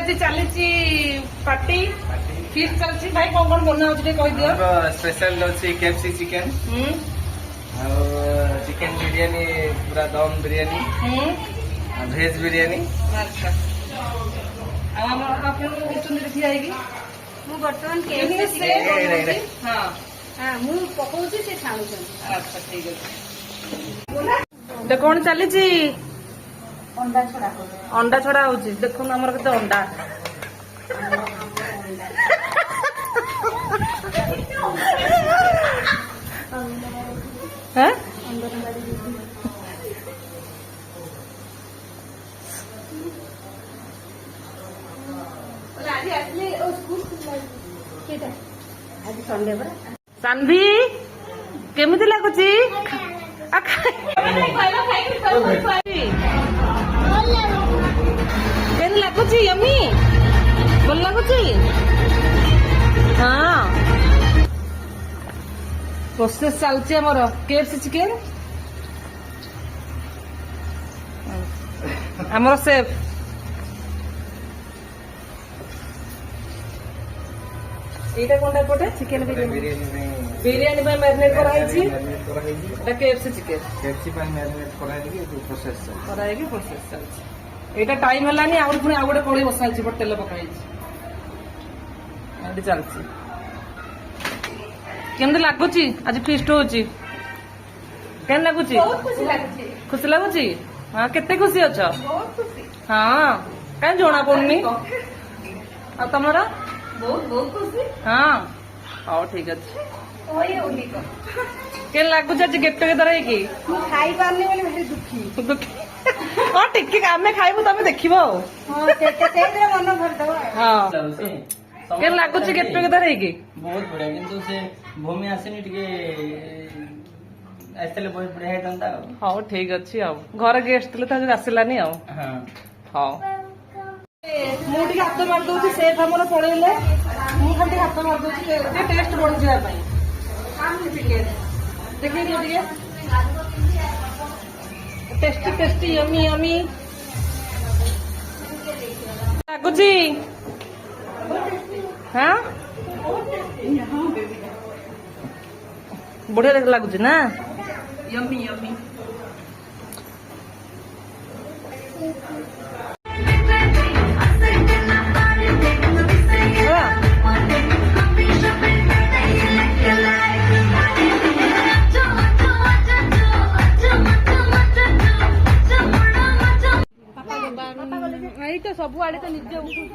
आज चली party feast चलती भाई कौन कौन बना होची कहि दियो स्पेशल अछि केएफसी चिकन चिकन बिरयानी पूरा दम बिरयानी भेज बिरयानी अच्छा हम आपन किचन देखि आएगी मु वर्तमान केएफसी से हां हां मु पकोउची से खाउछन अच्छा ठीक अछि दे कोन चली छी अंडा छड़ा होची देखो हमर केते अंडा हैं आज संडे बरा सानवी केमिति लागुची केन लागुची यम्मी भल लागुची हाँ प्रोसेस चलती आमर केएफसी चिकेन आमर सेफ এইটা কোনটা পটে চিকেন বিরিয়ানি পাই ম্যারিনেট করা হইছি এটা কেএফসি চিকেন केएफसी पर मैरिनेट कराई के प्रोसेस করা হইকি প্রসেস চলছে এটা টাইম হেলানি আর পুনি আর গোটে কড়াই বসাইছি বট তেল পকাইছি এটি চলছে কেমন লাগুছি আজ ফিস্ট হচ্ছে কেন লাগুছি খুশি লাগুছি হ্যাঁ কেতে খুশি অছ হ্যাঁ কাই জনা পড়নি আর তোমার बहुत बहुत खुशी हाँ हाँ ठीक अच्छे ओए ओली को के लागु आज गेट टुगेदर है कि मु खाई पारनी बोली भारी दुखी हाँ टिके आमे खाइबु तमे देखिबो हां सेते मन भर दवा हाँ के लागु गेट टुगेदर है कि बहुत बढ़िया किंतु से भूमि आसेनी टिके आइतले बहुत बढ़िया हेतंता हाँ ठीक अच्छे आ घर गेस्ट तले त आसिलानी आ हां हाँ ମୁଁ ଟିକେ ହାତ ମାରି ଦଉଛି ସେଫ୍ ଆମର ପଳେଇଲେ ମୁଁ ଖାଲି ହାତ ମାରି ଦଉଛି ଟିକେ ଟେଷ୍ଟ ବଢିଯିବା ପାଇଁ ଦେଖେଇ ଦିଅ ଟିକେ ଟେଷ୍ଟି ଟେଷ୍ଟି ୟମି ୟମି ଲାଗୁଛି ହଁ ବଢିଆ ଲାଗୁଛି ନା ୟମି ୟମି ଏଇ ତ ସବୁଆଡେ ତ ନିଜେ ଉଠୁଛି